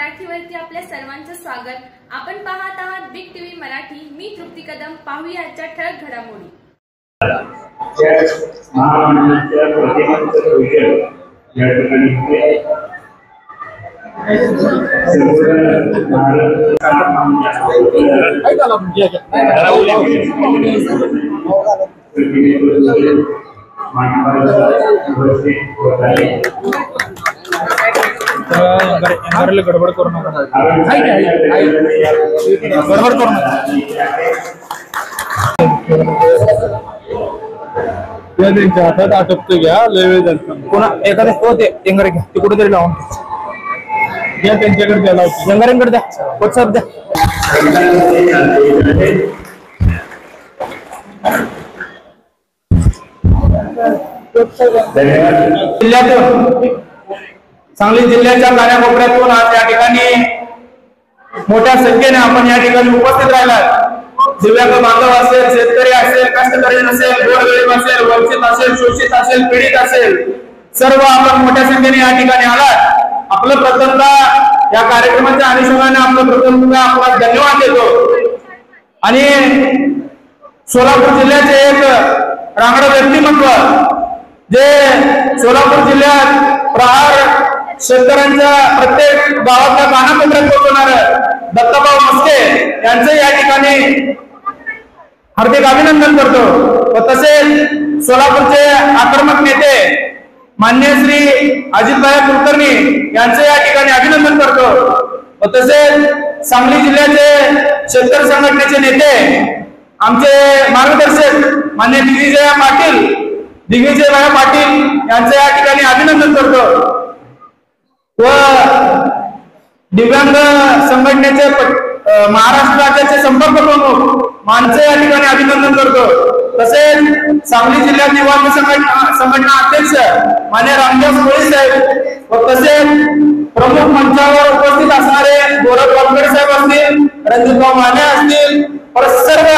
मराठीवरती आपल्या सर्वांचं स्वागत। आपण पाहत आहात बिग टीव्ही मराठी। मी तृप्ती कदम। पाहूया आजच्या ठळक घडामोडी। गडबड करू नका, गडबड करू नका। त्यांच्या हातात आटपतो घ्या, लय वेळ झाला। कोणा एखाद्या होते टेंगरे घ्या, ते कुठेतरी लावून घ्या, त्यांच्याकडे द्या, लावतो टेंगरेंकडे द्या, व्हॉट्सअप द्या। सांगली जिल्ह्याच्या कानाकोपऱ्यातून आज या ठिकाणी मोठ्या संख्येने आपण या ठिकाणी उपस्थित राहिलात। दिव्यांग बांधव असेल, शेतकरी असेल, कष्टकरी असेल, गोरगरीब असेल, वंचित असेल, शोषित असेल, पीडित असेल, सर्व आपण मोठ्या संख्येने या ठिकाणी आलात। आपलं प्रथमतः या कार्यक्रमाच्या अनुषंगाने आपलं प्रथमतः आपल्याला धन्यवाद देतो। आणि सोलापूर जिल्ह्याचे एक रांगडं व्यक्तिमत्व जे सोलापूर जिल्ह्यात प्रहार शेतकऱ्यांच्या प्रत्येक गावातल्या कानाकोपऱ्यात पोहोचवणार दत्ताभाऊ मस्के यांचे या ठिकाणी हार्दिक अभिनंदन करतो। व तसेच सोलापूरचे आक्रमक नेते मान्य श्री अजितभाई कुलकर्णी यांचे या ठिकाणी अभिनंदन करतो। व तसेच सांगली जिल्ह्याचे शेतकरी संघटनेचे नेते आमचे मार्गदर्शक मान्य दिग्विजय पाटील यांचे या ठिकाणी अभिनंदन करतो। व दिव्यांग संघटनेचे महाराष्ट्र राज्याचे संपर्क प्रमुख मानचे या ठिकाणी अभिनंदन करतो। तसेच सांगली जिल्ह्यात दिव्यांग संघटना अध्यक्ष मान्य रामदास कोळी साहेब व तसेच प्रमुख मंचावर उपस्थित असणारे गोरख वानखेडे साहेब असतील, रणजितभाऊ माने असतील, सर्व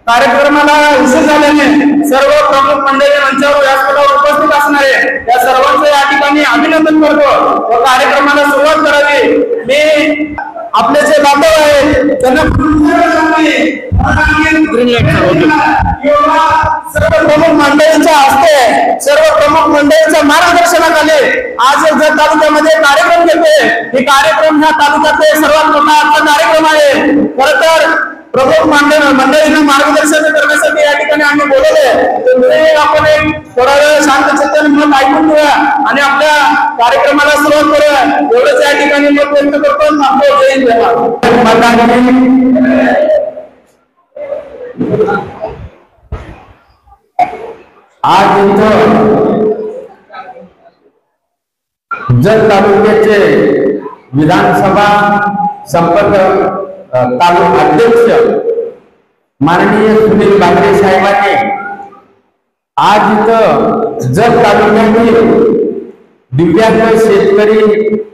कार्यक्रमाला उशीर झाल्याने सर्व प्रमुख मंडळी मंचावर व्यासपीठावर उपस्थित असणारे या सर्वांचे या ठिकाणी अभिनंदन करतो व कार्यक्रमाला सुरुवात करावी। मी आपले जे बांधव आहेत त्यांना सर्व प्रमुख मंडळींच्या हस्ते, सर्व प्रमुख मंडळींच्या मार्गदर्शनाखाली आज जत तालुक्यामध्ये कार्यक्रम घेतोय। हे कार्यक्रम ह्या तालुक्यातले सर्वात मोठा आजचा कार्यक्रम आहे। खरं तर प्रमुख मंडळींना मार्गदर्शन करण्यासाठी या ठिकाणी आम्ही बोलवले, तर आपण एक थोडा वेळ शांत चित्ताने मत ऐकून घेऊया आणि आपल्या कार्यक्रमाला सुरुवात करूया। एवढंच या ठिकाणी मत व्यक्त करतो। आज इथं जत तालुक्याचे विधानसभा संपर्क तालुका अध्यक्ष माननीय सुनील बागरे साहेबांनी आज इथं जत तालुक्यातील दिव्यांग शेतकरी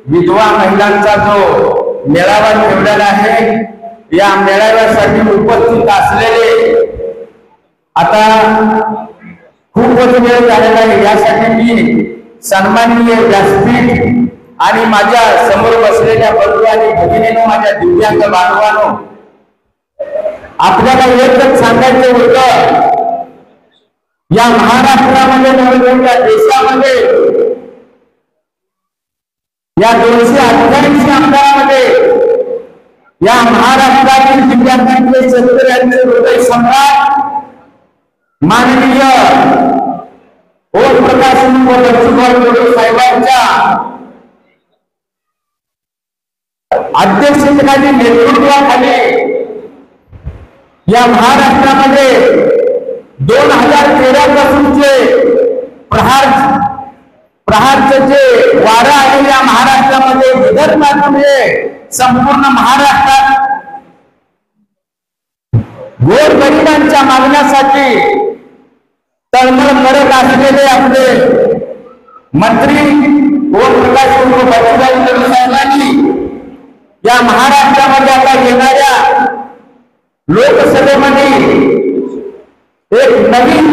विधवा महिलांचा जो मेळावा ठेवलेला आहे, या मेळाव्यासाठी उपस्थित असलेले आता खूपच वेळ झालेला आहे, यासाठी मी सन्माननीय व्यासपीठ आणि माझ्या समोर बसलेल्या बंधू आणि भगिनींनो, माझ्या दिव्यांग बांधवांनो, आपल्याला एकच सांगायचं होतं, या महाराष्ट्रामध्ये नव्हे देशामध्ये या 288 आमदारांमध्ये या महाराष्ट्रातील दिव्यांगांचे शेतकऱ्यांचे हृदय सम्राट माननीय ओमप्रकाश साहेबांच्या अध्यक्षतेखाली, नेतृत्वाखाली या महाराष्ट्रामध्ये 2013 पासूनचे प्रहारचे जे वारा आहे या महाराष्ट्रामध्ये, विदर्भामध्ये संपूर्ण महाराष्ट्रात गोरगरिबांच्या मागण्यासाठी तळमळ करत असलेले आपले मंत्री ओमप्रकाश साहेबांनी या महाराष्ट्रामध्ये आता येणाऱ्या लोकसभेमध्ये एक नवीन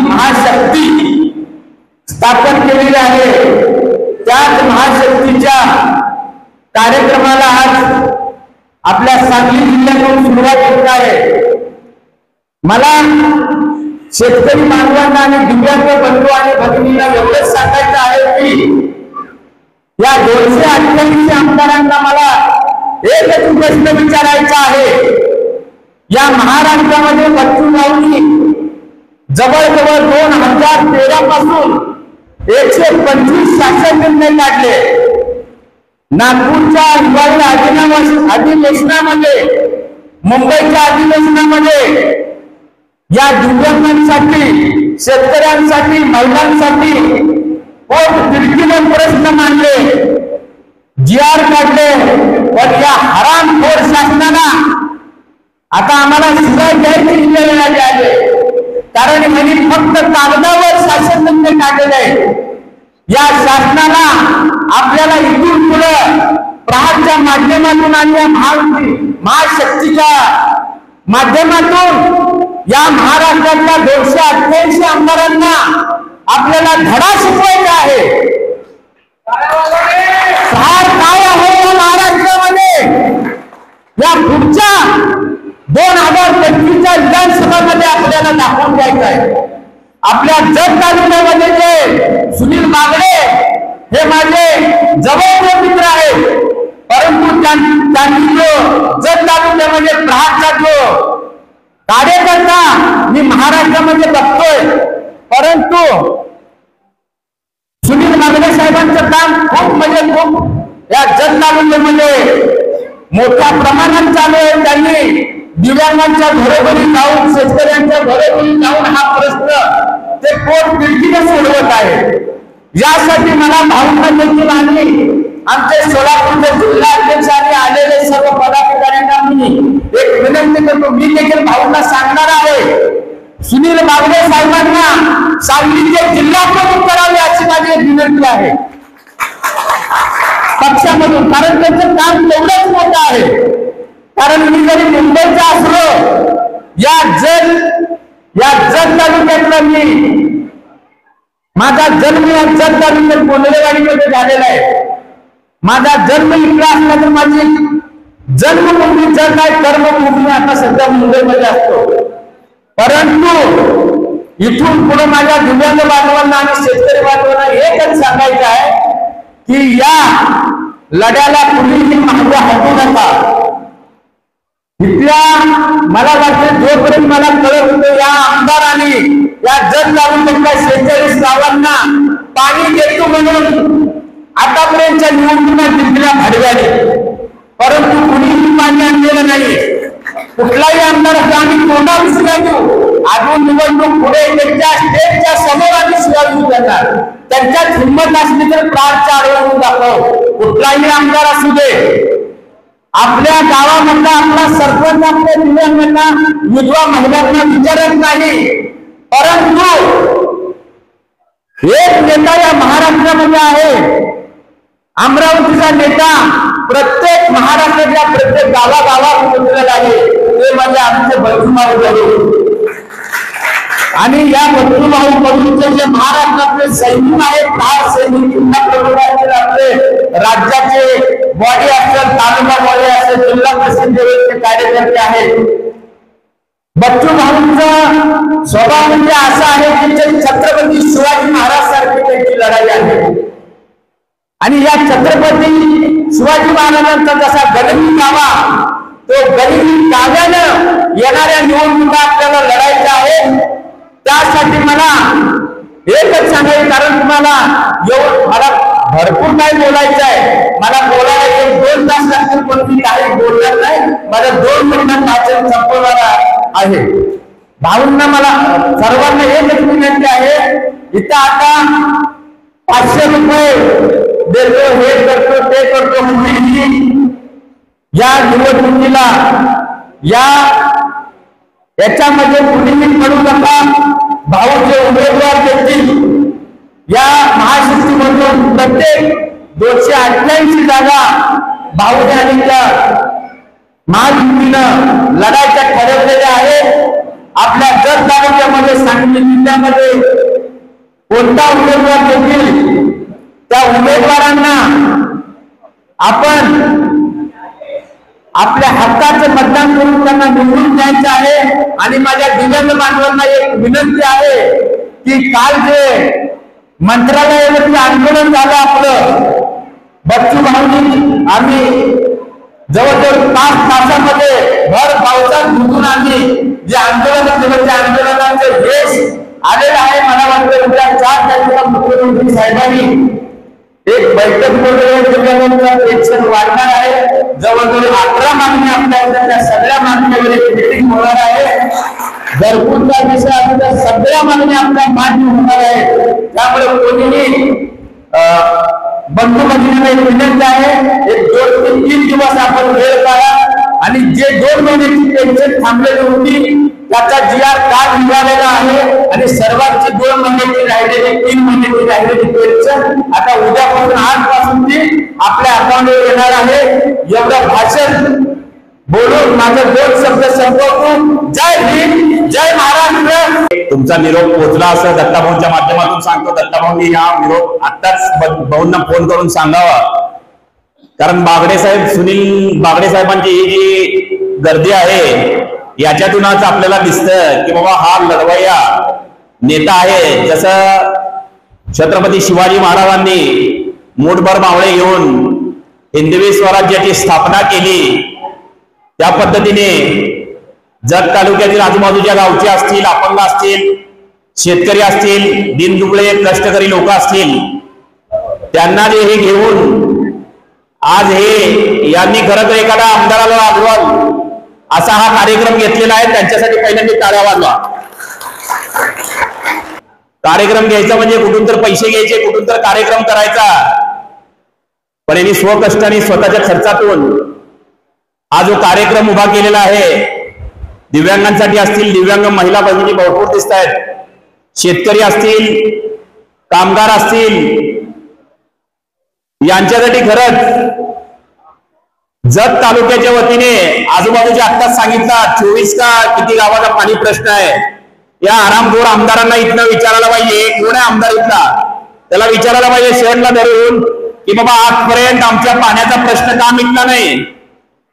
महाशक्ती स्थापन केलेली आहे। त्याच महाशक्तीच्या कार्यक्रमाला आज आपल्या सांगली जिल्ह्यातून सुरुवात होत आहे। मला शेतकरी बांधवांना आणि दिव्यांग बंधू आणि भगिनींना एवढंच सांगायचं आहे की या 288 आमदारांना मला एकच प्रश्न विचारायचा आहे। या महाराष्ट्रामध्ये बच्चू कडूंनी जवळजवळ 2013 पासून 125 शासन निर्णय काढले। नागपूरच्या हिवाळी अधिवेशनामध्ये, मुंबईच्या अधिवेशनामध्ये या दिव्यांगांसाठी, शेतकऱ्यांसाठी, महिलांसाठी तिरकीने प्रश्न मांडले, GR काढले। पण या हरामखोर शासनाला आता आम्हाला शिवाय द्यायची वेळ आली आहे, कारण यांनी फक्त कागदावर शासन निर्णय काढलेले आहे। या शासनाला आपल्याला इथून पुढे प्रहारच्या माध्यमातून आणि या महाशक्तीच्या माध्यमातून या महाराष्ट्रातल्या 288 आमदारांना आपल्याला धडा शिकवायचा आहे। प्रहार काय आहे या महाराष्ट्रामध्ये या पुढच्या 2025च्या विधानसभामध्ये आपल्याला दाखवून द्यायचं आहे। आपल्या जत तालुक्यामध्ये जे सुनील बागडे हे माझे जवळचे मित्र आहेत, परंतु त्यांनी जो जत तालुक्यामध्ये प्रहारचा जो कार्यकर्ता मी महाराष्ट्रामध्ये बघतोय, परंतु सुनील बागडे साहेबांचं काम खूप म्हणजे खूप या जत तालुक्यामध्ये मोठ्या प्रमाणात चालू आहे। त्यांनी दिव्यांगांच्या घरोघरी जाऊन, शेतकऱ्यांच्या घरोघरी जाऊन हा प्रश्न ते पोट तिडकीने सोडवत आहे। यासाठी मला भावना देखील आणि आमचे सोलापूरचे जिल्हाध्यक्ष आणि आलेले सर्व पदाधिकाऱ्यांना मी एक विनंती करतो, मी देखील भावना सांगणार आहे। सुनील बागडे साहेबांना सांगलीचे जिल्हा प्रमुख करावे अशी माझी एक विनंती आहे पक्षामधून, कारण त्यांचं काम तेवढंच मोठं आहे। कारण मी जरी मुंबईचा असलो, या जत तालुक्यातला मी, माझा जन्म या जत तालुक्यात बोंडलेवाडीमध्ये झालेला आहे। माझा जन्म इकडे असला तर माझी जन्मभूमी जत आहे, कर्मभूमी आता सध्या मुंबईमध्ये असतो। परंतु इथून पुढे माझ्या दिव्यांग बांधवांना आणि शेतकरी बांधवांना एकच सांगायचं आहे की या लढ्याला कुणीही मागे हटू नका। इथल्या मला वाटतं जोपर्यंत मला कळत होतं या आमदारांनी या जत तालुक्यातल्या 46 गावांना पाणी देतो म्हणून आतापर्यंतच्या निवडणुका जिंकल्या भाडव्याने, परंतु कुणीही पाणी आणलेलं नाही। कुठलाही आमदार आम्ही तोंडावर शिवाय देऊ, अजून निवडणूक पुढे त्यांच्या स्टेजच्या समोर आम्ही शिवाय देऊ देणार। त्यांच्यात हिंमत असली तर प्रारच्या आडवून दाखव, कुठलाही आमदार असू दे। आपल्या गावामधला आपला सरपंच आपल्या दिव्यांगांना, विधवा महिलांना विचारत नाही, परंतु एक नेता या महाराष्ट्रामध्ये आहे, अमरावतीचा नेता प्रत्येक महाराष्ट्राच्या प्रत्येक गावागावात पोहोचलेला आहे, ते म्हणजे आमचे बच्चूभाऊ कडू। आणि या बच्चूभाऊ कडूंचे जे महाराष्ट्रातले सैनिक आहेत, प्रहार सैनिक, आपले राज्याचे बॉडी असेल, तालुका बॉडी असेल, जिल्हा परिषदेचे कार्यकर्ते आहेत। बच्चूभाऊंचा स्वभाव म्हणजे असा आहे की छत्रपती शिवाजी महाराज सारखी त्यांची लढाई आहे। आणि या छत्रपती शिवाजी महाराजांचा जसा गनिमी कावा, तो गनिमी काव्यानं येणाऱ्या निवडणुका आपल्याला लढायच्या आहे। त्यासाठी मला एकच सांगायचं, कारण तुम्हाला मला भरपूर काही बोलायचं आहे, मला बोलायला 1-2 तास लागतील, पण मी काही बोलणार नाही। मला 2 मिनिटात भाषण संपवणार आहे। भाऊंना मला सर्वांना एकच विनंती आहे, इथं आता 500 रुपये देतो, हे करतो, ते करतो, या निवडणुकीला याच्यामध्ये कुणीही पडू नका। भाऊ जे उमेदवार देतील या महाशक्तीमधून प्रत्येक 288 जागा भाऊने आणि त्या महायुतीनं लढायच्या ठरवलेल्या आहेत। आपल्या जत तालुक्यामध्ये, सांगली जिल्ह्यामध्ये कोणता उमेदवार देतील त्या उमेदवारांना आपण आपल्या हक्काचं मतदान करून त्यांना निवडून द्यायचं आहे। आणि माझ्या दिव्यांग बांधवांना एक विनंती आहे की काल जे मंत्रालयावरती आंदोलन झालं आपलं, बच्चू भाऊंनी आम्ही जवळजवळ 5 तासामध्ये भर पावसात भिजून आम्ही जे आंदोलन केलं त्या आंदोलनाचं यश आलेलं आहे। मला वाटतं उद्या 4 तारखेला मुख्यमंत्री साहेबांनी एक बैठक बोलवून पेन्शन वाढणार आहे। जवळजवळ 11 मागण्या आपल्या त्या सगळ्या मागण्यावर एक मीटिंग होणार आहे। घरकुलचा विषय आहे त्या सगळ्या मागण्या आपल्या मान्य होणार आहे। त्यामुळे कोणीही बंधू भगिनींना एक विनंती आहे, एक 2 ते 3 दिवस आपण वेळ काढा आणि जे 2 महिन्याची पेन्शन थांबलेली होती त्याचा GR कार्ड निघालेला आहे आणि सर्वांची 2 महिन्याची राहिलेली 3 महिन्याची राहिलेली पेन्शन आता उद्यापासून आजपासून ती आपल्या अकाउंटवर येणार आहे। एवढं भाषण बोलून माझं 2 शब्द संपवतो। जय हिंद, जय महाराष्ट्र। तुमचा निरोप पोहोचला असं दत्ताभाऊंच्या माध्यमातून सांगतो। दत्ताभाऊंनी हा निरोप आत्ताच भाऊंना फोन करून सांगावा, कारण बागडे साहेब, सुनील बागडे साहेबांची ही जी गर्दी आहे याच्यातूनच आपल्याला दिसतं की बाबा हा लढवय्या नेता आहे। जसं छत्रपती शिवाजी महाराजांनी मूठभर मावळे घेऊन हिंदवी स्वराज्याची स्थापना केली, त्या पद्धतीने जत तालुक्यातील आजूबाजूच्या गावचे असतील, अपंग असतील, शेतकरी असतील, दिनदुबळे कष्टकरी लोक असतील, त्यांना हे घेऊन आज हे यांनी खरं तर एखादा आमदाराला आगवाल असा हा कार्यक्रम घेतलेला आहे। त्यांच्यासाठी पहिल्यांदा टाळ्या वाजवा। कार्यक्रम घ्यायचा म्हणजे कुठून तर पैसे घ्यायचे, कुठून तर कार्यक्रम करायचा, पण यांनी स्वकष्टाने स्वतःच्या खर्चातून हा जो कार्यक्रम उभा केलेला आहे, दिव्यांगांसाठी असतील, दिव्यांग महिला भगिनी भरपूर दिसत आहेत, शेतकरी असतील, कामगार असतील, यांच्यासाठी खरंच जत तालुक्याच्या वतीने आजूबाजूच्या आत्ताच सांगितलं 24 का किती गावाचा पाणी प्रश्न आहे। या आरामखोर आमदारांना इथनं विचारायला पाहिजे, कोण आहे आमदार इथला, त्याला विचारायला पाहिजे शहरला धरून की बाबा आजपर्यंत आमच्या पाण्याचा प्रश्न का मिटला नाही,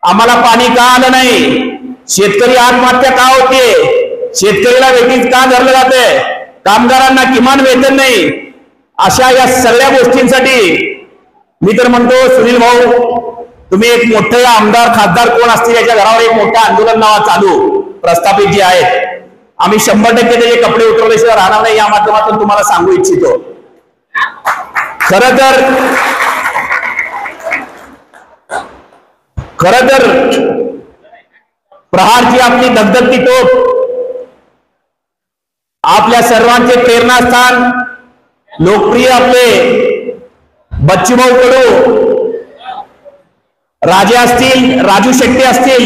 आम्हाला पाणी का आलं नाही, शेतकरी आत्महत्या का होते, शेतकरीला वेगळीच का धरलं जाते, कामगारांना किमान वेतन नाही, अशा या सगळ्या गोष्टींसाठी मी तर म्हणतो सुनील भाऊ तुम्ही एक मोठे आमदार खासदार कोण असतील याच्या घरावर एक मोठं आंदोलन नावा चालू प्रस्थापित जे आहेत, आम्ही 100% त्याचे कपडे उतरल्याशिवाय राहणार नाही या माध्यमातून तुम्हाला सांगू इच्छितो। खरं तर प्रहारची आपली दगदगती तोफ, आपल्या सर्वांचे प्रेरणास्थान लोकप्रिय आपले बच्चूभाऊ कडू राजे असतील, राजू शेट्टी असतील,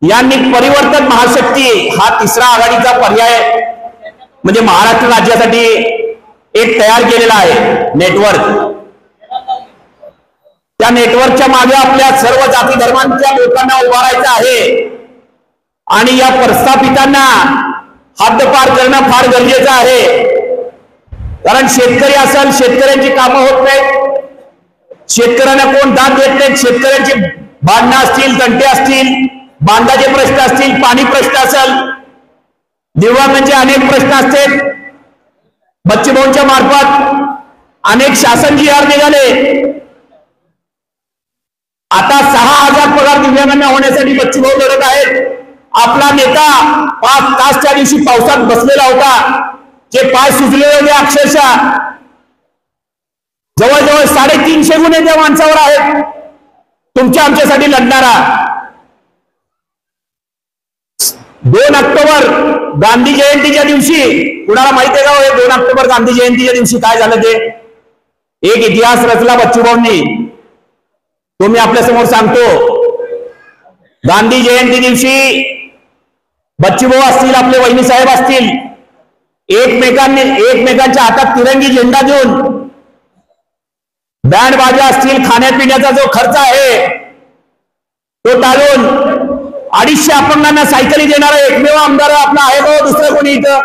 यांनी परिवर्तन महाशक्ती हा 3रा आघाडीचा पर्याय म्हणजे महाराष्ट्र राज्यासाठी एक तयार केलेला आहे नेटवर्क। त्या नेटवर्कच्या मागे आपल्या सर्व जाती धर्मांच्या लोकांना उभारायचं आहे आणि या प्रस्थापितांना हद्दपार करणं फार गरजेचं आहे, कारण शेतकरी असेल, शेतकऱ्यांची कामं होत नाहीत, शेतकऱ्यांना कोण दाद देत नाहीत, शेतकऱ्यांची भांडणं असतील, तंटे असतील, बांधाचे प्रश्न असतील, पाणी प्रश्न असेल, दिव्यांगांचे अनेक प्रश्न असतील। बच्चूभाऊंच्या मार्फत अनेक शासन GR निघाले, आता 6000 पगार दिव्यांगांना होण्यासाठी बच्चूभाऊ लढत आहेत। आपला नेता 5 तासच्या दिवशी पावसात बसलेला होता, जे पाय सुजलेले होते अक्षरशः, जवळजवळ 350 गुन्हे त्या माणसावर आहेत तुमच्या आमच्यासाठी लढणारा। 2 ऑक्टोबर गांधी जयंतीच्या दिवशी कुणाला माहिती आहे का हो 2 ऑक्टोबर गांधी जयंतीच्या दिवशी काय झालं ते? एक इतिहास रचला बच्चूभाऊंनी, तो मी आपल्या समोर सांगतो। गांधी जयंती दिवशी बच्चूभाऊ असतील, आपले वहिनी साहेब असतील, एकमेकांच्या हातात तिरंगी झेंडा देऊन बँड बाजा असतील, खाण्यापिण्याचा जो खर्च आहे तो टाळून 250 अपंगांना सायकली देणारा एकमेव आमदार आपला आहे का दुसरं कोणी इथं?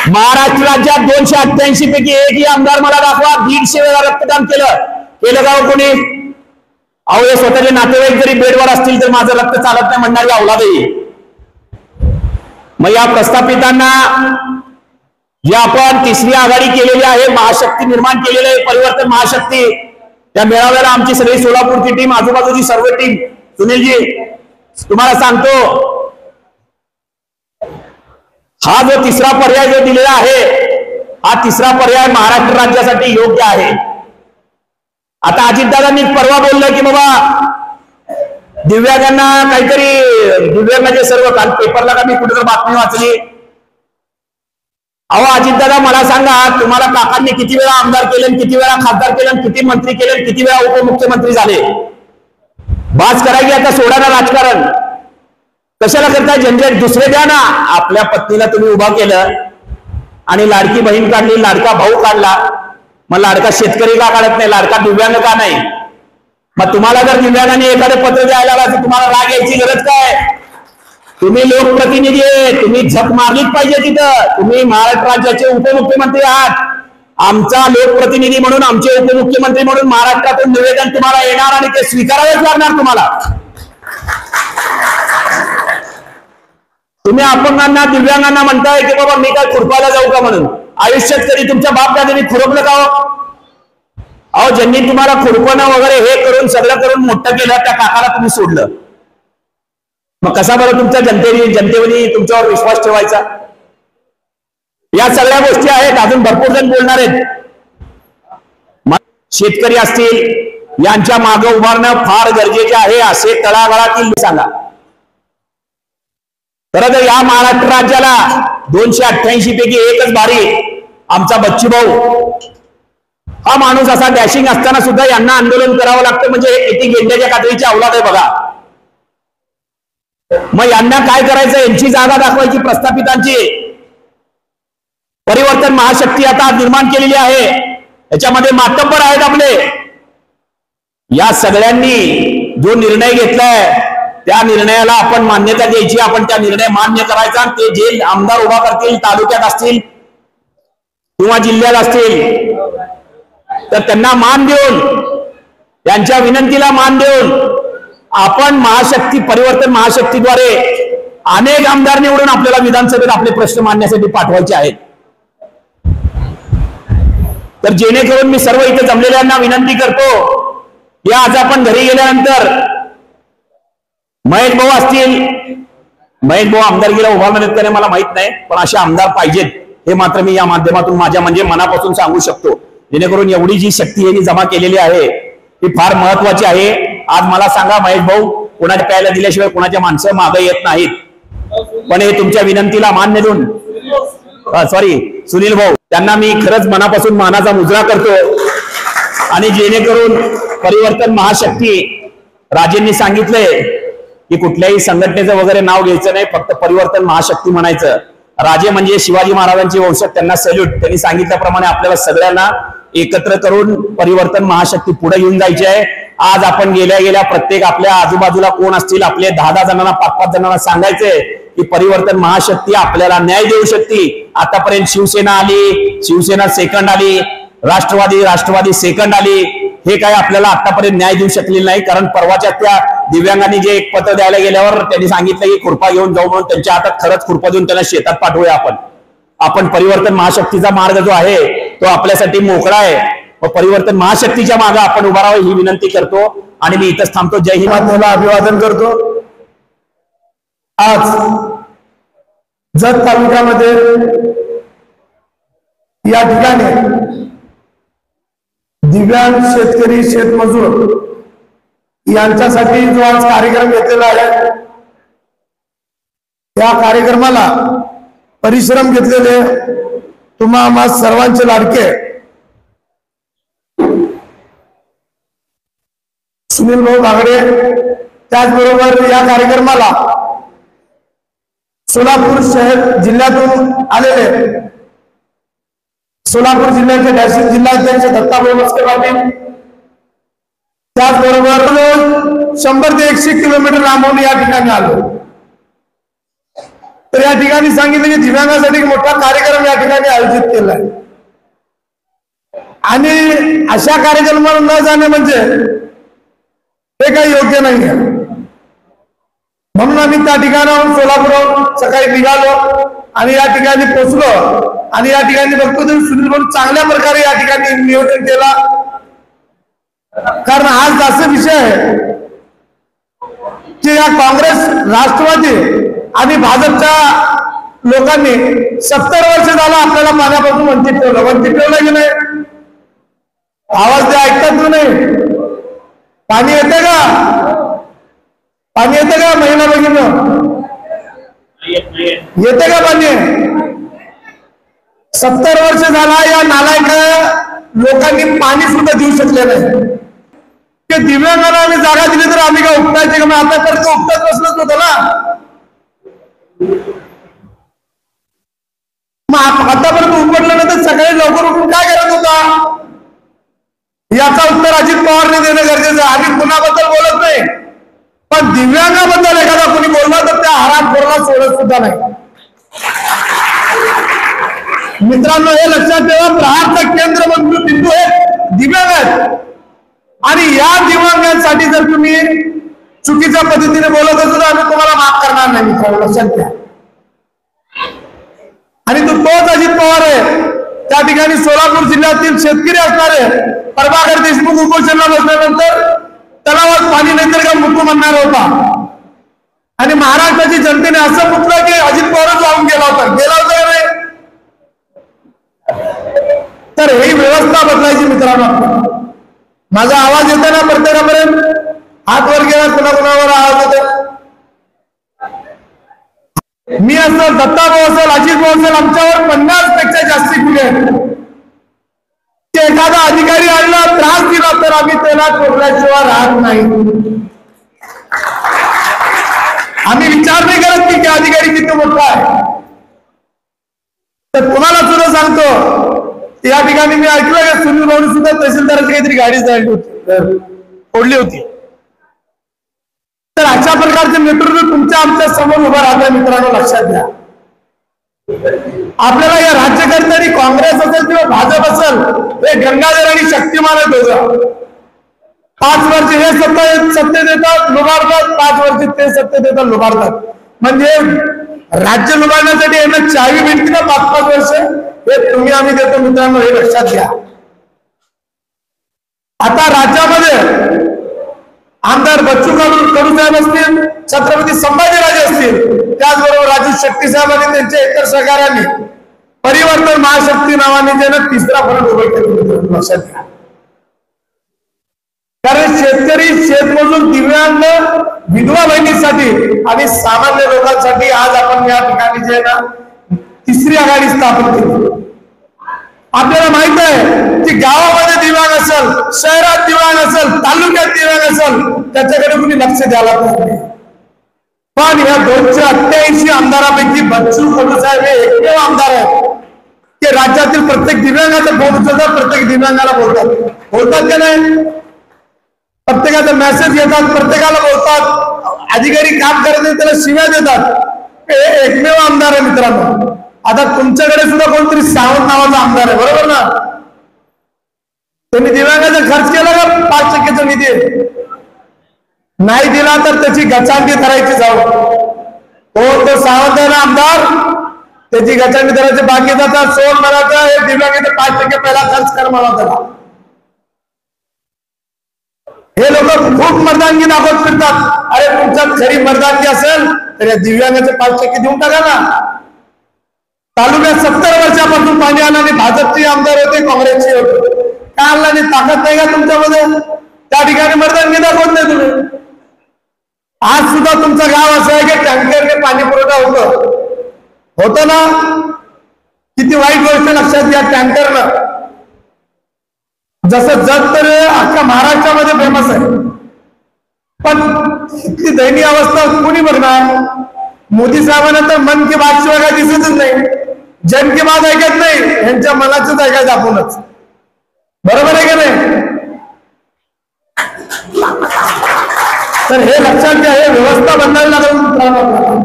महाराष्ट्र राज्यात 288 पैकी एकही आमदार मला दाखवा 150 वेळा रक्तदान केलं, केलं का हो कोणी? अहो हे स्वतःचे नातेवाईक जरी बेडवर असतील तर माझं रक्त चालत नाही म्हणणारी अवलादही. मग या प्रस्थापितांना जी आपण तिसरी आघाडी केलेली आहे, महाशक्ती निर्माण केलेली आहे, परिवर्तन महाशक्ती, त्या मेळाव्याला आमची सगळी सोलापूरची टीम, आजूबाजूची सर्व टीम, सुनीलजी तुम्हाला सांगतो, हा जो तिसरा पर्याय जो दिलेला आहे, हा तिसरा पर्याय महाराष्ट्र राज्यासाठी योग्य आहे. आता अजितदादांनी परवा बोललं की बाबा दिव्यांगांना काहीतरी, दिव्यांगाचे सर्व काल पेपरला का मी कुठेतरी बातमी वाचली. अहो अजितदादा मला सांगा, तुम्हाला काकांनी किती वेळा आमदार केले, किती वेळा खासदार केले, किती मंत्री केले, किती वेळा उपमुख्यमंत्री झाले? बास करायची आता, सोडा ना राजकारण. कशाला करताय झंझट? दुसरे द्या ना. आपल्या पत्नीला तुम्ही उभा केलं आणि लाडकी बहीण काढली, लाडका भाऊ काढला, मग लाडका शेतकरी का काढत नाही, लाडका दिव्यांग का नाही? मग तुम्हाला जर दिव्यांगाने एखादं पत्र द्यायला लागलं तर तुम्हाला राग यायची गरज काय? तुम्ही लोकप्रतिनिधी आहे, तुम्ही झक मारलीच पाहिजे तिथं. तुम्ही महाराष्ट्र राज्याचे उपमुख्यमंत्री आहात. आमचा लोकप्रतिनिधी म्हणून, आमचे उपमुख्यमंत्री म्हणून महाराष्ट्रातून निवेदन तुम्हाला येणार आणि ते स्वीकारावेच लागणार तुम्हाला. तुम्ही अपंगांना, दिव्यांगांना म्हणताय की बाबा मी काय खुरपायला जाऊ का म्हणून. आयुष्यात कधी तुमच्या बाप दादांनी खुरपलं का हो? अहो ज्यांनी तुम्हाला खुरपणं वगैरे हे करून सगळं करून मोठं केलं, त्या काकाला तुम्ही सोडलं. मग कसा बरं तुमच्या जनतेवरी तुमच्यावर विश्वास ठेवायचा? या सगळ्या गोष्टी आहेत, अजून भरपूर जण बोलणार आहेत. शेतकरी असतील, यांच्या मागे उभारणं फार गरजेचे आहे, असे तळागाळातील सांगा. खरं तर या महाराष्ट्र राज्याला 288 पैकी एकच भारी आमचा बच्चू भाऊ. हा माणूस असा डॅशिंग असताना सुद्धा यांना आंदोलन करावं लागतं, म्हणजे हे किती गेंड्याच्या कातडीची अवलाद आहे बघा. मग यांना काय करायचं? यांची जागा दाखवायची प्रस्थापितांची. परिवर्तन महाशक्ती आता निर्माण केलेली आहे, याच्यामध्ये मातब्बर आहेत आपले. या सगळ्यांनी जो निर्णय घेतलाय त्या निर्णयाला आपण मान्यता द्यायची, आपण त्या निर्णय मान्य करायचा. ते जे आमदार उभा करतील, तालुक्यात असतील किंवा जिल्ह्यात असतील, तर त्यांना मान देऊन, त्यांच्या विनंतीला मान देऊन आपण महाशक्ती, परिवर्तन महाशक्तीद्वारे अनेक आमदार निवडून आपल्याला विधानसभेत आपले प्रश्न मांडण्यासाठी पाठवायचे आहेत. तर जेणेकरून मी सर्व इथे जमलेल्यांना विनंती करतो, या आज आपण घरी गेल्यानंतर महेश भाऊ असतील, महेश भाऊ आमदारकीला उभा मिळत का मला माहित नाही, पण असे आमदार पाहिजेत हे मात्र मी या माध्यमातून माझ्या म्हणजे मनापासून सांगू शकतो. जेणेकरून एवढी जी शक्ती यांनी जमा केलेली आहे ती फार महत्वाची आहे. आज मला सांगा महेश भाऊ, कोणाच्या प्यायला दिल्याशिवाय कोणाच्या माणसं मागे येत नाहीत, पण हे तुमच्या विनंतीला मान्य देऊन, सुनील भाऊ, त्यांना मी खरंच मनापासून मानाचा मुजरा करतो. आणि जेणेकरून परिवर्तन महाशक्ती, राजेंनी सांगितलंय की कुठल्याही संघटनेचं वगैरे नाव घ्यायचं नाही, फक्त परिवर्तन महाशक्ती म्हणायचं. राजे म्हणजे शिवाजी महाराजांचे वंशज, त्यांना सॅल्यूट. त्यांनी सांगितल्याप्रमाणे आपल्याला सगळ्यांना एकत्र करून परिवर्तन महाशक्ती पुढे घेऊन जायची आहे. आज आपण गेल्या प्रत्येक आपल्या आजूबाजूला कोण असतील, आपले 10 जणांना 5 जणांना सांगायचंय की परिवर्तन महाशक्ती आपल्याला न्याय देऊ शकते. आतापर्यंत शिवसेना आली, शिवसेना सेकंड आली, राष्ट्रवादी सेकंड आली, हे काय आपल्याला आतापर्यंत न्याय देऊ शकलेलं नाही. कारण परवाच्या त्या दिव्यांगांनी जे एक पत्र द्यायला गेल्यावर त्यांनी सांगितलं की खुरपा घेऊन जाऊ म्हणून, त्यांच्या हातात खरंच खुरपा देऊन त्यांना शेतात पाठवूया आपण परिवर्तन महाशक्तीचा मार्ग जो आहे तो आपल्यासाठी मोकळा आहे. व परिवर्तन महाशक्तीच्या मागे आपण उभा राहावं ही विनंती करतो आणि मी इथंच थांबतो. जय हिंद. अभिवादन करतो. आज जत तालुक्यामध्ये या ठिकाणी दिव्यांग शेतकरी, शेतमजूर यांच्यासाठी जो आज कार्यक्रम घेतलेला आहे, या कार्यक्रमाला परिश्रम घेतलेले तुम्हा आम्हा सर्वांचे लाडके सुनील भाऊ बागडे, त्याचबरोबर या कार्यक्रमाला सोलापूर शहर जिल्ह्यातून आलेले सोलापूर जिल्ह्याचे डॅशिंग जिल्हाध्यक्ष दत्ताभाऊ मस्के पाटील, त्याचबरोबर 100 ते 100 किलोमीटर लांबून या ठिकाणी आलो. तर या ठिकाणी सांगितलं की दिव्यांगासाठी मोठा कार्यक्रम या ठिकाणी आयोजित केलाय. आणि अशा कार्यक्रमाला न जाणे म्हणजे हे काही योग्य नाही आहे. म्हणून आम्ही त्या ठिकाणाहून सोलापूरहून सकाळी निघालो आणि या ठिकाणी पोहोचलो आणि या ठिकाणी बघतो तर सुनील भाऊ चांगल्या प्रकारे या ठिकाणी नियोजन केला. कारण आज असा विषय आहे की या काँग्रेस, राष्ट्रवादी आणि भाजपच्या लोकांनी 70 वर्ष झालं आपल्याला पाण्यापासून वंचित ठेवलं की नाही. आवाज ते ऐकतात की नाही. पाणी येते का? पाणी येते का? महिना बघितलं येते का पाणी? 70 वर्ष झाला या नालायक लोकांनी पाणी सुद्धा देऊ शकले नाही. ते दिव्यांगांना आम्ही जागा दिली तर आम्ही काय उपटायचे का? आता तर तो उपटत बसलंच होतं ना. मग आतापर्यंत उपटलं नाही तर सकाळी लवकर उठून काय करत होता? याचा उत्तर अजित पवारने देणं गरजेचं आहे. आम्ही कुणाबद्दल बोलत नाही, पण दिव्यांगाबद्दल एखादा कोणी बोलला तर त्या हरामखोराला सोडत सुद्धा नाही. मित्रांनो, हे लक्षात ठेवा, प्रहारचं केंद्र बिंदू हे दिव्यांग आहेत आणि या दिव्यांगांसाठी जर तुम्ही चुकीच्या पद्धतीने बोलत असेल तर आम्ही तुम्हाला माफ करणार नाही. मित्रांनो, लक्षात घ्या. आणि तो तोच अजित पवार आहे त्या ठिकाणी सोलापूर जिल्ह्यातील शेतकरी असणारे प्रभाकर देशमुख उपोषणाला बसल्यानंतर तलावात पाणी नाही तर का मुकू म्हणणार होता आणि महाराष्ट्राची जनतेने असं म्हटलं की अजित पवारच वाहून गेला होता का नाही. तर ही व्यवस्था बदलायची. मित्रांनो, माझा आवाज येतो ना प्रत्येकापर्यंत? हात वर गेला कुणाकुणावर आवाज येतो? मी असेल, दत्ताभाऊ असेल, अजित भाऊ असेल, आमच्यावर 50 पेक्षा जास्ती गुन्हे आहेत. एखादा अधिकारी आणला, त्रास दिला तर आम्ही त्याला सोडल्याशिवाय राहत नाही. आम्ही विचार नाही करत की अधिकारी किती मोठा आहे. तर तुम्हाला सुद्धा सांगतो, या ठिकाणी मी ऐकलं की सुनील भाऊनी सुद्धा तहसीलदाराची काहीतरी गाडी जायला होती, फोडली होती. तर अशा प्रकारचे नेतृत्व तुमच्या आमच्या समोर उभं राहतं. मित्रांनो, लक्षात घ्या. आपल्याला या राज्यकर्त्यांनी काँग्रेस असेल किंवा भाजप असेल हे गंगाधर आणि शक्तिमान आहेत दोघं. 5 वर्ष हे सत्ते देतात लुबाडतात, 5 वर्ष ते सत्ते देतात लुबाडतात. म्हणजे राज्य लुबाडण्यासाठी यांना चावी भेटते ना 5-5 वर्ष, हे तुम्ही आम्ही देतो. मित्रांनो, हे लक्षात घ्या. आता राज्यामध्ये आमदार बच्चू कडू साहेब असतील, छत्रपती संभाजीराजे असतील, त्याचबरोबर राजू शेट्टी साहेब आणि त्यांच्या इतर सहकार्यांनी परिवर्तन महाशक्ती नावाने ज्यानं 3रा फलक उभं केलं. लक्षात घ्या. कारण शेतकरी, शेतमजूर, दिव्यांग, विधवा बहिणीसाठी आणि सामान्य लोकांसाठी आज आपण या ठिकाणी जे ना 3री आघाडी स्थापन केली. आपल्याला माहित आहे की गावामध्ये दिव्यांग असेल, शहरात दिव्यांग असेल, तालुक्यात दिव्यांग असेल, त्याच्याकडे कुणी लक्ष द्यायला पाहिजे. पण या 288 आमदारांपैकी बच्चू कडू साहेब हे एकमेव आमदार आहेत की राज्यातील प्रत्येक दिव्यांगाचं फोन उचलतात, प्रत्येक दिव्यांगाला बोलतात का नाही? प्रत्येकाचा मेसेज घेतात, प्रत्येकाला बोलतात. अधिकारी काम करत नाही त्याला शिव्या देतात. हे एकमेव आमदार आहे. मित्रांनो, आता तुमच्याकडे सुद्धा कोणतरी सावंत नावाचा आमदार आहे, बरोबर ना? तुम्ही दिव्यांगाचा खर्च केला का? 5% निधी नाही दिला तर त्याची गचांडी करायची जाऊ. तो सावंत आहे ना आमदार, त्याची गचांडी करायची बाकी जातात. सोड म्हणायचं हे दिव्यांगाचे 5% पहिला खर्च कर म्हणा त्याला. हे लोक खूप मर्दानगी दाखवत फिरतात. अरे तुमच्यात खरी मर्दानगी असेल तर या दिव्यांगाचे 5% देऊन टाका ना. तालुक्यात 70 वर्षापासून पाणी आलं आणि भाजपचे आमदार होते, काँग्रेसचे होते. काय आणला नाही? ताकद नाही का तुमच्यामध्ये? त्या ठिकाणी मर्दानगी दाखवत नाही तुम्ही. आज सुद्धा तुमचं गाव असं आहे की टँकरने पाणी पुरवठा होतं ना? किती वाईट गोष्ट लक्षात घ्या. टँकरनं जसं जग तर अख्ख्या महाराष्ट्रामध्ये फेमस आहे, पण इतकी दयनीय अवस्था कोणी बघणार? मोदी साहेबांना तर मन की बात शिवाय काय दिसतच नाही. जन की बात ऐकत नाही, यांच्या मनाचंच ऐकायचं आपणच. बरोबर आहे का नाही? तर हे लक्षात घ्या, हे व्यवस्था बदलायला लागेल.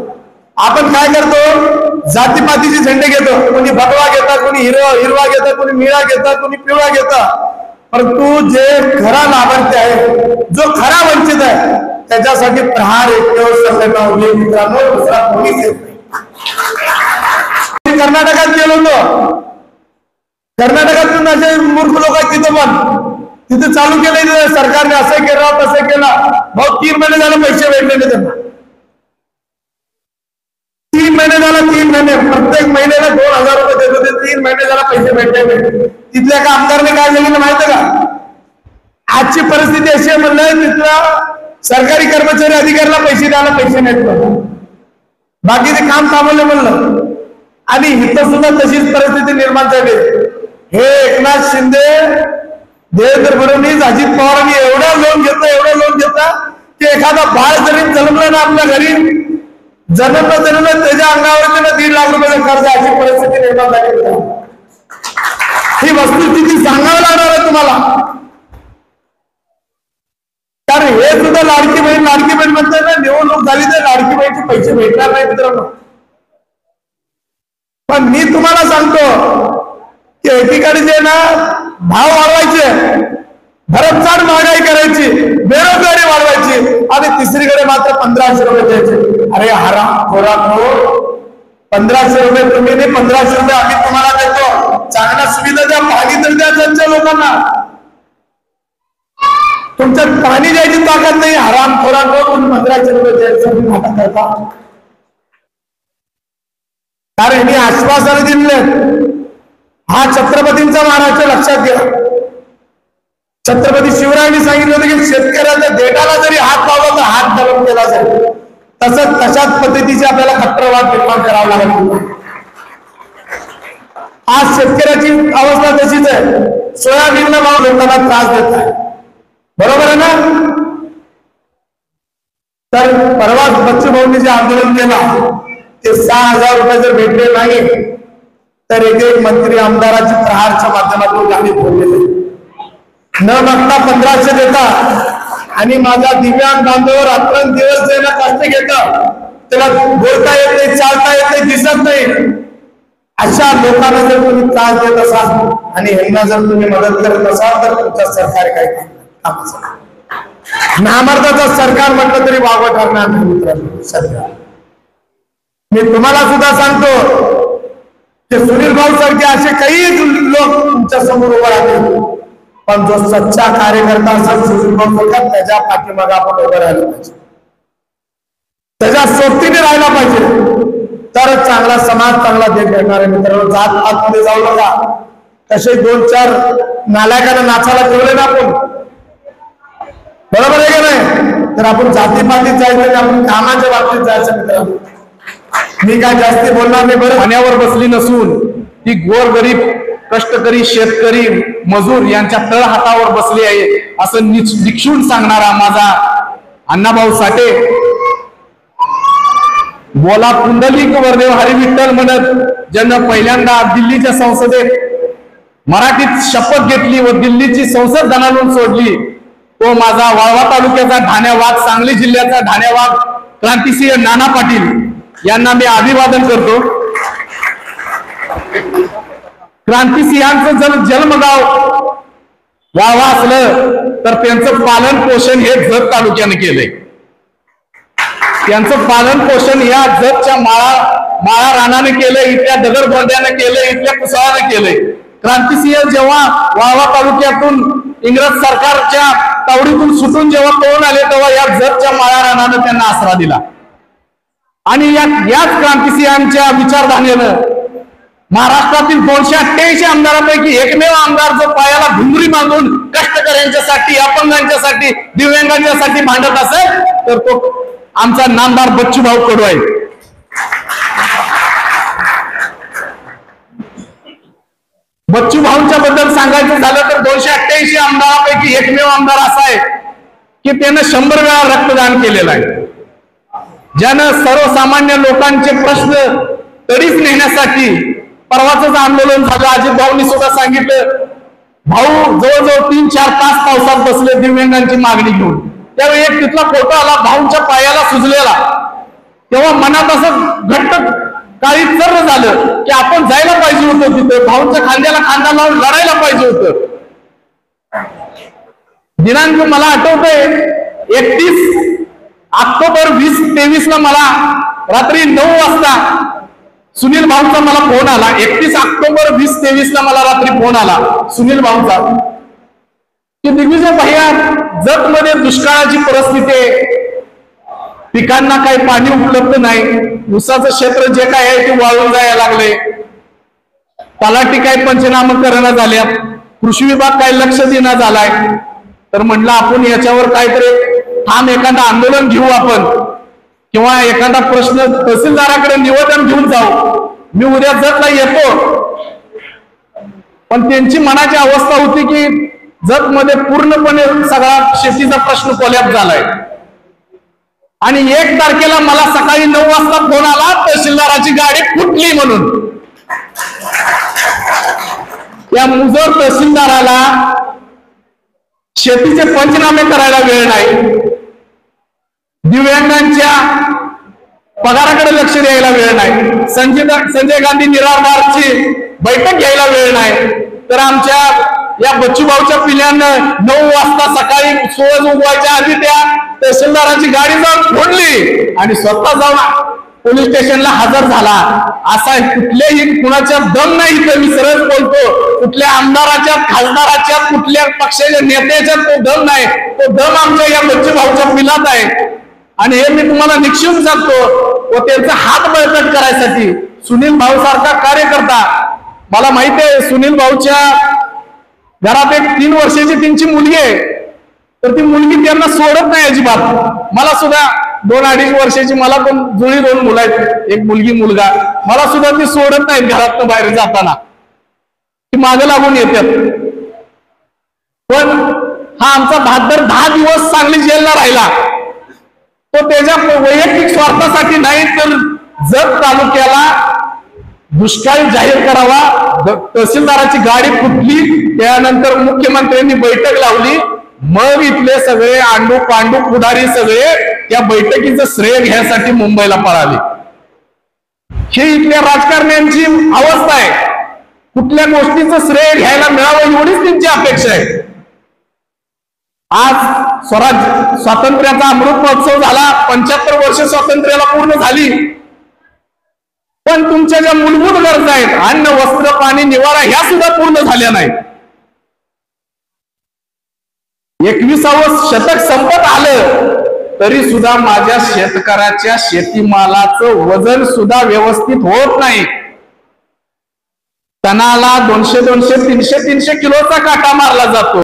आपण काय करतो? जातीपातीचे झेंडे घेतो, कोणी भगवा घेतात, कोणी हिरवा घेतात, कोणी निळा घेतात, कोणी पिवळा घेतात. परंतु जे खरा लाभार्थी आहे, जो खरा वंचित आहे, त्याच्यासाठी प्रहार एकमेव संघटना उभी मित्रांनो, दुसरा कोणीच येत नाही. कर्नाटकात गेलो होतो, कर्नाटकातून असे मूर्ख लोक आहेत तिथं, पण तिथे चालू केलं सरकारने, असं केलं तसं केलं. भाऊ 3 महिने झाले पैसे भेटले त्यांना, 3 महिने झाला, 3 महिने प्रत्येक महिन्याला 2000 रुपये देत होते. 3 महिने झाला पैसे भेटले. तिथल्या एका आमदारने काय सांगितलं माहिती का? आजची परिस्थिती अशी आहे म्हणलं, तिथला सरकारी कर्मचारी अधिकाऱ्याला पैसे द्यायला पैसे नाहीत, बाकीचे काम थांबवले म्हणलं. आणि इथं सुद्धा तशीच परिस्थिती निर्माण झाली. हे एकनाथ शिंदे, देवेंद्र फडणवीस, अजित पवारांनी एवढं लोन घेतं की एखादा बाळ जरी जन्मलं ना आपल्या घरी, जन्मलं त्याच्या अंगावरती 1.5 लाख रुपयाचं कर्ज, अशी परिस्थिती निर्माण झाली. ही वस्तुस्थिती सांगावं लागणार आहे तुम्हाला. कारण हे सुद्धा लाडकी बहीण म्हणतात ना, निवडणूक झाली तर लाडकी बहीणचे पैसे भेटणार नाही मित्रांनो. पण मी तुम्हाला सांगतो की एकीकडे जे ना भाव वाढवायचे, भरमसाठ महागाई करायची, बेरोजगारी वाढवायची, आणि तिसरीकडे मात्र 1500 रुपये द्यायचे. अरे हराम खोराक, 1500 रुपये तुम्ही नाही, 1500 रुपये आम्ही तुम्हाला देतो. चांगल्या सुविधा द्या, पाणी तर द्या त्यांच्या लोकांना. तुमच्यात पाणी द्यायची ताकद नाही, हराम खोराक, तुम्ही 1500 रुपये द्यायचं नाटक करता. कारण मी आश्वासन दिले, हा छत्रपतींचा महाराष्ट्र लक्षात घ्या. छत्रपती शिवरायांनी सांगितलं होतं की शेतकऱ्याच्या देठाला जरी हात लावला तर हात दबून केला जाईल. तशाच पद्धतीचे आपल्याला कट्टरवाद निर्माण करावा लागेल. आज शेतकऱ्याची अवस्था तशीच आहे, सोयाबीनला भाव लोकांना त्रास देत आहे, बरोबर आहे ना. तर परवा बच्चूभाऊंनी जे आंदोलन केलं ते 6000 रुपये जर भेटले नाही तर एक मंत्री आमदाराची प्रहारच्या माध्यमातून गाडी बोललेले न बघता 1500 देतात. आणि माझा दिव्यांग बांधव रात्रंदिवस ज्याला कष्ट घेतात, त्याला बोलता येत नाही, चालता येत नाही, दिसत नाही, अशा लोकांना जर तुम्ही त्रास देत असाल आणि यांना जर तुम्ही मदत करत असाल तर तुमचं सरकार काय नामर्दाचं सरकार म्हटलं तरी वावं ठरणार नाही मित्रांनो. सरकार मी तुम्हाला सुद्धा सांगतो की सुनील भाऊ सारखे असे काही लोक तुमच्या समोर उभे राहतील, पण जो सच्चा कार्यकर्ता असेल सुनील भाऊ सारखा, त्याच्या पाठीमागे आपण उभं राहिलं पाहिजे, त्याच्या सोबतीने राहायला पाहिजे, तर चांगला समाज, चांगला देश घडणार आहे मित्रांनो. जात पात मध्ये जाऊ नका. तसे 2-4 नालायकांना नाचायला ठेवले ना आपण, बरोबर आहे का नाही? तर आपण जातीपातीत जायचं नाही, आपण कामाच्या बाबतीत जायचं मित्रांनो. मी काय जास्ती बोलणार नाही. बरं, पाण्यावर बसली नसून ती गोरगरीब कष्टकरी शेतकरी मजूर यांच्या तळहातावर बसली आहे असं निक्षून सांगणारा माझा अण्णाभाऊ साठे, बोला पुंडलिक वर्देव हरी विठ्ठल म्हणत ज्यांना पहिल्यांदा दिल्लीच्या संसदेत मराठीत शपथ घेतली व दिल्लीची संसद दणाणून सोडली, तो माझा वाळवा तालुक्याचा ढाण्यावाग, सांगली जिल्ह्याचा ढाण्यावाग क्रांतिसिंह नाना पाटील यांना मी अभिवादन करतो. क्रांतिसिंहांचं जर जन्मगाव वाळवा असलं तर त्यांचं पालन पोषण हे जत तालुक्याने केलंय. त्यांचं पालन पोषण या जतच्या माळा रानाने केलंय, इथल्या दगडगोंड्याने केलंय, इथल्या कुसाळाने केलंय. क्रांतिसिंह जेव्हा वाळवा तालुक्यातून इंग्रज सरकारच्या तावडीतून सुटून जेव्हा पळून आले तेव्हा या जतच्या माळा रानाने त्यांना आसरा दिला. आणि याच क्रांतिसिंहांच्या विचारधारेनं महाराष्ट्रातील 288 आमदारांपैकी एकमेव आमदार जो पायाला घुंगरी बांधून कष्टकऱ्यांच्यासाठी, अपंगांच्यासाठी, दिव्यांगांच्यासाठी भांडत असेल तर तो आमचा नामदार बच्चूभाऊ कडू आहे. बच्चूभाऊंच्या बद्दल सांगायचं झालं तर 288 आमदारांपैकी एकमेव आमदार असा आहे की त्यानं 100 वेळा रक्तदान केलेलं आहे, ज्यानं सर्वसामान्य लोकांचे प्रश्न तडीस नेण्यासाठी परवाच आंदोलन झालं. अजित भाऊंनी सुद्धा सांगितलं, भाऊ जवळजवळ 3-4 तास पावसात बसले दिव्यांगांची मागणी घेऊन. त्यावेळी एक तिथला फोटो आला भाऊंच्या पायाला सुजलेला, तेव्हा मनात असं घट्ट काळी चर्र झालं की आपण जायला पाहिजे होतं तिथं, भाऊंच्या खांद्याला खांदा लावून लढायला पाहिजे होतं. दिनांक मला आठवतंय 31 ऑक्टोबर 2023 ला मला रात्री 9 वाजता सुनील भाऊंचा मला फोन आला. 31 ऑक्टोबर 2023 ला मला रात्री फोन आला सुनील भाऊंचा की दिग्विजय भैया, जत मध्ये दुष्काळाची परिस्थिती आहे, पिकांना काही पाणी उपलब्ध नाही, ऊसाचं क्षेत्र जे काय आहे ते वाळून जायला लागले, तलाठी काही पंचनामा करणं झाल्या, कृषी विभाग काही लक्ष देणं झालाय. तर म्हटलं आपण याच्यावर काहीतरी ठाम एखादं आंदोलन घेऊ आपण, किंवा एखादा प्रश्न तहसीलदाराकडे निवेदन घेऊन जाऊ. मी उद्या जतला येतो. पण त्यांची मनाची अवस्था होती की जत मध्ये पूर्णपणे सगळा शेतीचा प्रश्न कोलॅप्स झालाय. आणि 1 तारखेला मला सकाळी 9 वाजता फोन आला, तहसीलदाराची गाडी फुटली म्हणून. या मुजोर तहसीलदाराला शेतीचे पंचनामे करायला वेळ नाही, दिव्यांगांच्या पगाराकडे लक्ष द्यायला वेळ नाही, संजय गांधी निराधारची बैठक घ्यायला वेळ नाही. तर आमच्या या बच्चूभाऊच्या पिल्यांनं 9 वाजता सकाळी सूरज उगवायच्या आधी त्या तहसीलदाराची गाडी जाऊन फोडली आणि स्वतः जाऊन पोलीस स्टेशनला हजर झाला. असा कुठल्याही कुणाच्या दम नाही. तर मी सरळ बोलतो, कुठल्या आमदाराच्या, खासदाराच्या, कुठल्या पक्षाच्या नेत्याच्या तो दम नाही. तो दम आमच्या या बच्चूभाऊच्या पिलात आहे. आणि हे मी तुम्हाला निक्षून सांगतो. व त्यांचा हात बळकट करायसाठी सुनील भाऊ सारखा कार्यकर्ता, मला माहिती आहे सुनील भाऊच्या घरात एक 3 वर्षाची त्यांची मुलगी आहे. तर ती मुलगी त्यांना सोडत नाही अजिबात. मला सुद्धा 2-2.5 वर्षाची, मला पण जुळी 2 मुलं आहेत, एक मुलगी मुलगा. मला सुद्धा ती सोडत नाहीत घरातून बाहेर जाताना, ती मागे लागून येतात. पण हा आमचा बहादर 10 दिवस सांगली जेलला राहिला. तो त्याच्या वैयक्तिक स्वार्थासाठी नाही, तर जत तालुक्याला दुष्काळ जाहीर करावा. तहसीलदाराची गाडी फुटली, त्यानंतर मुख्यमंत्र्यांनी बैठक लावली. मग इथले सगळे आंडू पांडू पुढारी सगळे त्या बैठकीचं श्रेय घ्यायसाठी मुंबईला पळाले. हे इथल्या राजकारण्यांची अवस्था आहे. कुठल्या गोष्टीचं श्रेय घ्यायला मिळावं एवढीच त्यांची अपेक्षा आहे. आज स्वातंत्र्याचा अमृत महोत्सव झाला, 75 वर्ष स्वातंत्र्याला पूर्ण झाली. पण तुमच्या ज्या मूलभूत गरजा आहेत, अन्न, वस्त्र, पाणी, निवारा, ह्या सुद्धा पूर्ण झाल्या नाहीत. 21वे शतक संपत आलं तरी सुद्धा माझ्या शेतकऱ्याच्या शेतीमालाचं वजन सुद्धा व्यवस्थित होत नाही. टनाला 200, 300 किलोचा काटा मारला जातो.